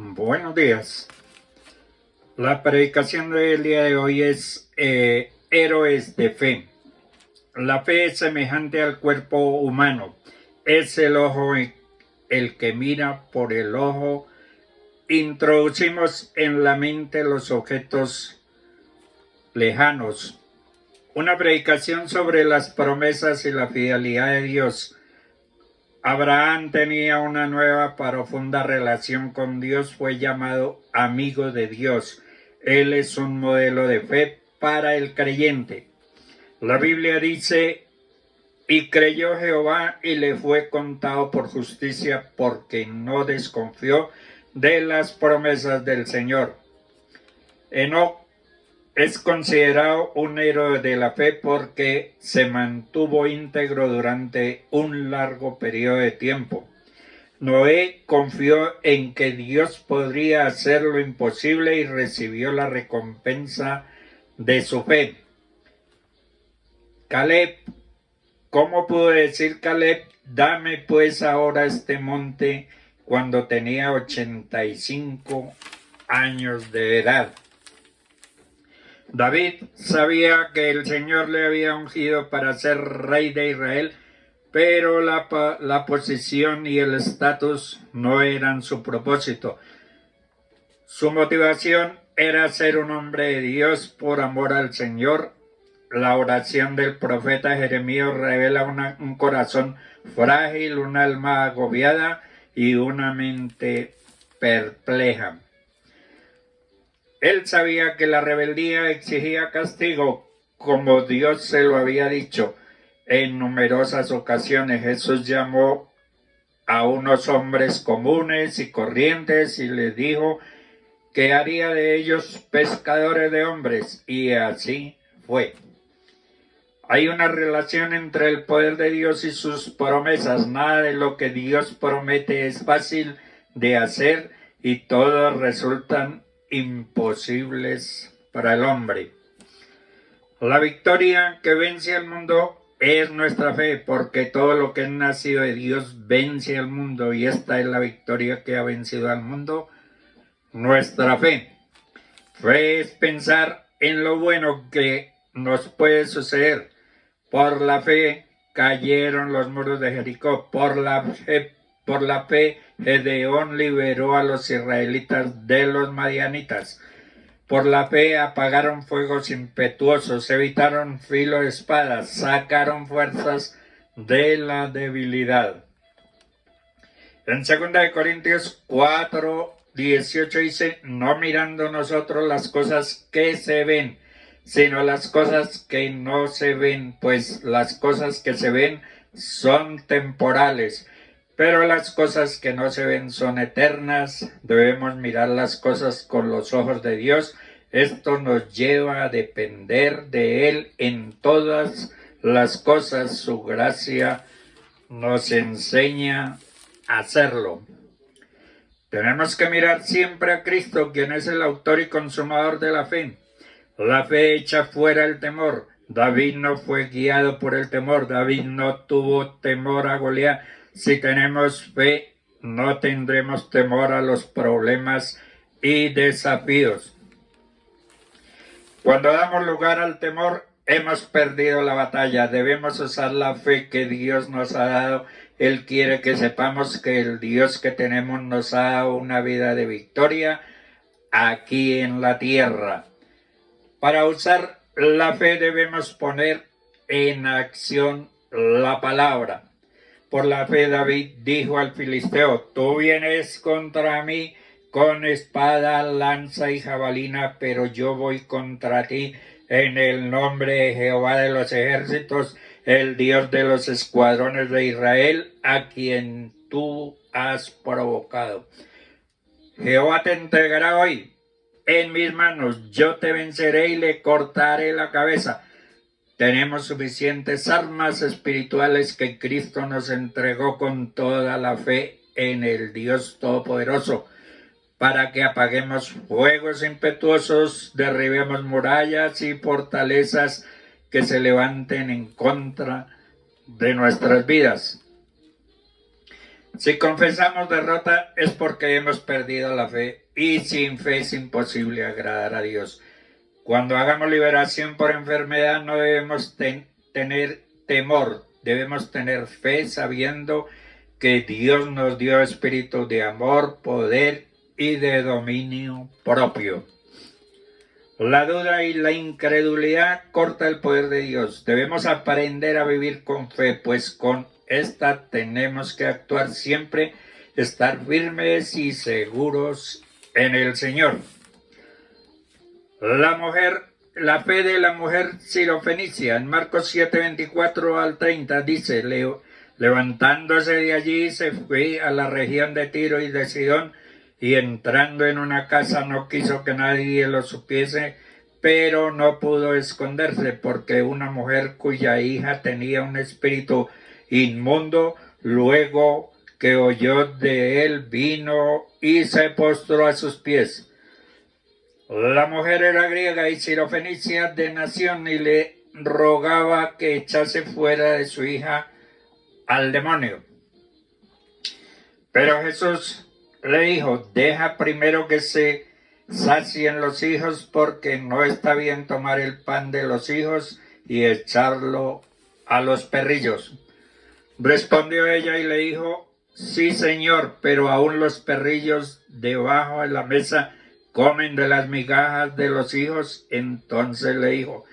Buenos días. La predicación del día de hoy es héroes de fe. La fe es semejante al cuerpo humano. Es el ojo el que mira por el ojo. Introducimos en la mente los objetos lejanos. Una predicación sobre las promesas y la fidelidad de Dios. Abraham tenía una nueva profunda relación con Dios, fue llamado amigo de Dios. Él es un modelo de fe para el creyente. La Biblia dice, y creyó Jehová y le fue contado por justicia porque no desconfió de las promesas del Señor. Enoc es considerado un héroe de la fe porque se mantuvo íntegro durante un largo periodo de tiempo. Noé confió en que Dios podría hacer lo imposible y recibió la recompensa de su fe. Caleb, ¿cómo pudo decir Caleb? Dame pues ahora este monte cuando tenía 85 años de edad. David sabía que el Señor le había ungido para ser rey de Israel, pero la posición y el estatus no eran su propósito. Su motivación era ser un hombre de Dios por amor al Señor. La oración del profeta Jeremías revela un corazón frágil, un alma agobiada y una mente perpleja. Él sabía que la rebeldía exigía castigo, como Dios se lo había dicho. En numerosas ocasiones Jesús llamó a unos hombres comunes y corrientes y les dijo que haría de ellos pescadores de hombres, y así fue. Hay una relación entre el poder de Dios y sus promesas. Nada de lo que Dios promete es fácil de hacer y todos resultan imposibles para el hombre. La victoria que vence al mundo es nuestra fe, porque todo lo que es nacido de Dios vence al mundo, y esta es la victoria que ha vencido al mundo, nuestra fe. Fe es pensar en lo bueno que nos puede suceder. Por la fe cayeron los muros de Jericó. Por la fe Gedeón liberó a los israelitas de los madianitas. Por la fe apagaron fuegos impetuosos, evitaron filo de espadas, sacaron fuerzas de la debilidad. En 2 Corintios 4:18 dice, no mirando nosotros las cosas que se ven, sino las cosas que no se ven, pues las cosas que se ven son temporales, pero las cosas que no se ven son eternas. Debemos mirar las cosas con los ojos de Dios. Esto nos lleva a depender de Él en todas las cosas. Su gracia nos enseña a hacerlo. Tenemos que mirar siempre a Cristo, quien es el autor y consumador de la fe. La fe echa fuera el temor. David no fue guiado por el temor. David no tuvo temor a Goliat. Si tenemos fe, no tendremos temor a los problemas y desafíos. Cuando damos lugar al temor, hemos perdido la batalla. Debemos usar la fe que Dios nos ha dado. Él quiere que sepamos que el Dios que tenemos nos ha dado una vida de victoria aquí en la tierra. Para usar la fe debemos poner en acción la palabra. Por la fe David dijo al filisteo, tú vienes contra mí con espada, lanza y jabalina, pero yo voy contra ti en el nombre de Jehová de los ejércitos, el Dios de los escuadrones de Israel, a quien tú has provocado. Jehová te entregará hoy en mis manos, yo te venceré y le cortaré la cabeza. Tenemos suficientes armas espirituales que Cristo nos entregó con toda la fe en el Dios Todopoderoso, para que apaguemos fuegos impetuosos, derribemos murallas y fortalezas que se levanten en contra de nuestras vidas. Si confesamos derrota es porque hemos perdido la fe y sin fe es imposible agradar a Dios. Cuando hagamos liberación por enfermedad no debemos tener temor, debemos tener fe sabiendo que Dios nos dio espíritu de amor, poder y de dominio propio. La duda y la incredulidad corta el poder de Dios. Debemos aprender a vivir con fe, pues con esta tenemos que actuar siempre, estar firmes y seguros en el Señor. La fe de la mujer sirofenicia, en Marcos 7, 24 al 30, dice, levantándose de allí se fue a la región de Tiro y de Sidón, y entrando en una casa no quiso que nadie lo supiese, pero no pudo esconderse, porque una mujer cuya hija tenía un espíritu inmundo, luego que oyó de él, vino y se postró a sus pies. La mujer era griega y sirofenicia de nación y le rogaba que echase fuera de su hija al demonio. Pero Jesús le dijo, deja primero que se sacien los hijos, porque no está bien tomar el pan de los hijos y echarlo a los perrillos. Respondió ella y le dijo, sí, Señor, pero aún los perrillos debajo de la mesa comen de las migajas de los hijos. Entonces le dijo,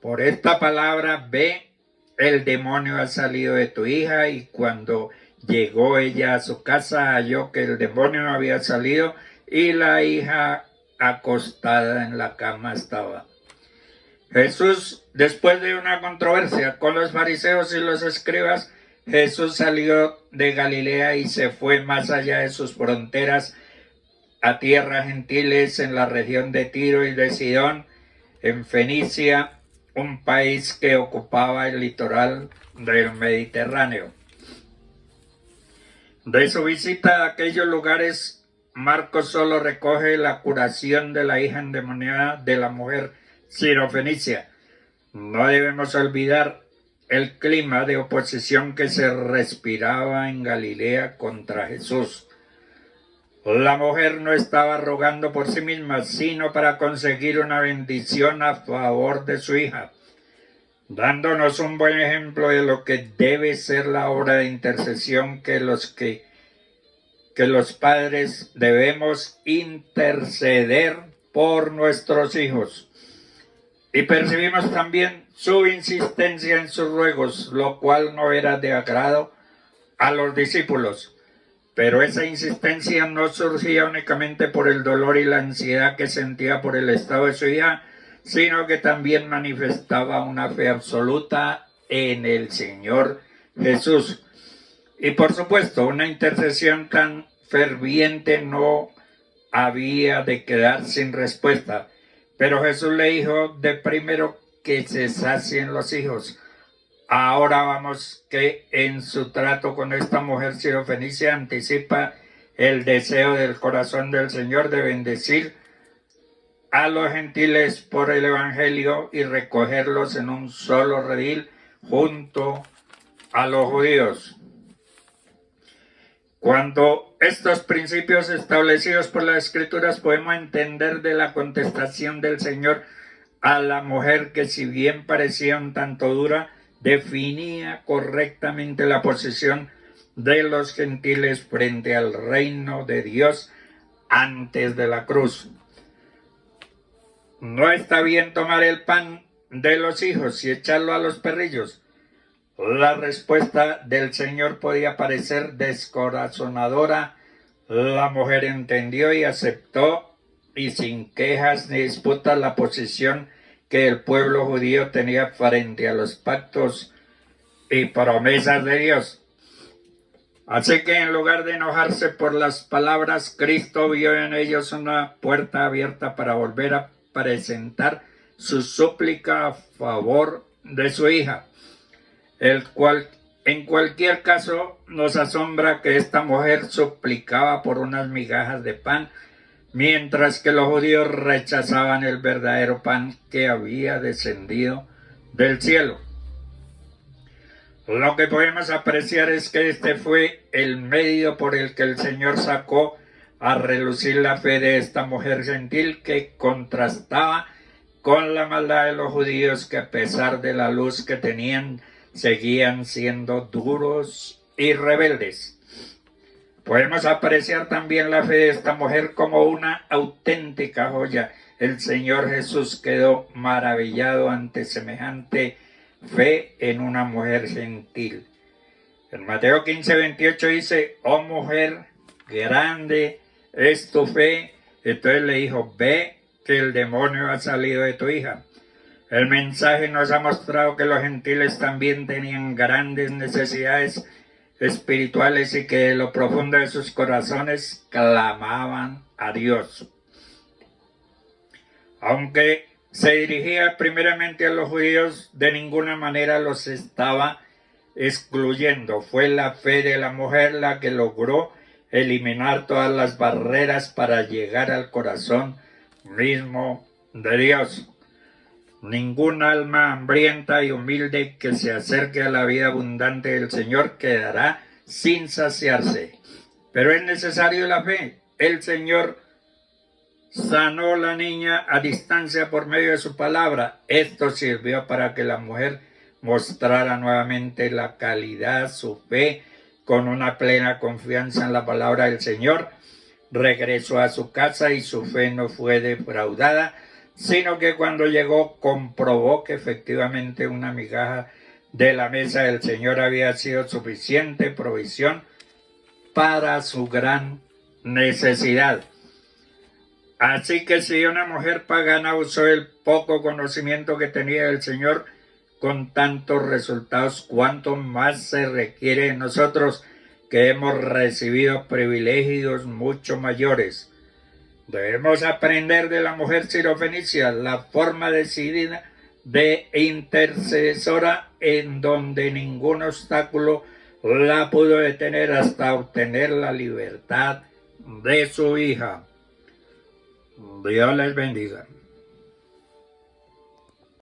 por esta palabra, ve, el demonio ha salido de tu hija. Y cuando llegó ella a su casa, halló que el demonio había salido y la hija acostada en la cama estaba. Jesús, después de una controversia con los fariseos y los escribas, Jesús salió de Galilea y se fue más allá de sus fronteras a tierras gentiles en la región de Tiro y de Sidón, en Fenicia, un país que ocupaba el litoral del Mediterráneo. De su visita a aquellos lugares, Marcos solo recoge la curación de la hija endemoniada de la mujer sirofenicia. No debemos olvidar el clima de oposición que se respiraba en Galilea contra Jesús. La mujer no estaba rogando por sí misma, sino para conseguir una bendición a favor de su hija, dándonos un buen ejemplo de lo que debe ser la obra de intercesión que los padres debemos interceder por nuestros hijos. Y percibimos también su insistencia en sus ruegos, lo cual no era de agrado a los discípulos. Pero esa insistencia no surgía únicamente por el dolor y la ansiedad que sentía por el estado de su hija, sino que también manifestaba una fe absoluta en el Señor Jesús. Y por supuesto, una intercesión tan ferviente no había de quedar sin respuesta. Pero Jesús le dijo de primero que se sacien los hijos. Ahora vamos que en su trato con esta mujer sirofenicia anticipa el deseo del corazón del Señor de bendecir a los gentiles por el Evangelio y recogerlos en un solo redil junto a los judíos. Cuando estos principios establecidos por las Escrituras podemos entender de la contestación del Señor a la mujer que, si bien parecía un tanto dura, definía correctamente la posición de los gentiles frente al reino de Dios antes de la cruz. No está bien tomar el pan de los hijos y echarlo a los perrillos. La respuesta del Señor podía parecer descorazonadora. La mujer entendió y aceptó, y sin quejas ni disputas, la posición que el pueblo judío tenía frente a los pactos y promesas de Dios. Así que en lugar de enojarse por las palabras, Cristo vio en ellos una puerta abierta para volver a presentar su súplica a favor de su hija, el cual en cualquier caso nos asombra que esta mujer suplicaba por unas migajas de pan, mientras que los judíos rechazaban el verdadero pan que había descendido del cielo. Lo que podemos apreciar es que este fue el medio por el que el Señor sacó a relucir la fe de esta mujer gentil que contrastaba con la maldad de los judíos que, a pesar de la luz que tenían, seguían siendo duros y rebeldes. Podemos apreciar también la fe de esta mujer como una auténtica joya. El Señor Jesús quedó maravillado ante semejante fe en una mujer gentil. En Mateo 15:28 dice: oh mujer, grande es tu fe. Entonces le dijo: ve, que el demonio ha salido de tu hija. El mensaje nos ha mostrado que los gentiles también tenían grandes necesidades espirituales y que de lo profundo de sus corazones clamaban a Dios. Aunque se dirigía primeramente a los judíos, de ninguna manera los estaba excluyendo. Fue la fe de la mujer la que logró eliminar todas las barreras para llegar al corazón mismo de Dios. Ningún alma hambrienta y humilde que se acerque a la vida abundante del Señor quedará sin saciarse. Pero es necesario la fe. El Señor sanó a la niña a distancia por medio de su palabra. Esto sirvió para que la mujer mostrara nuevamente la calidad, su fe, con una plena confianza en la palabra del Señor. Regresó a su casa y su fe no fue defraudada, sino que cuando llegó comprobó que efectivamente una migaja de la mesa del Señor había sido suficiente provisión para su gran necesidad. Así que si una mujer pagana usó el poco conocimiento que tenía del Señor con tantos resultados, cuánto más se requiere de nosotros que hemos recibido privilegios mucho mayores. Debemos aprender de la mujer sirofenicia la forma decidida de intercesora en donde ningún obstáculo la pudo detener hasta obtener la libertad de su hija. Dios les bendiga.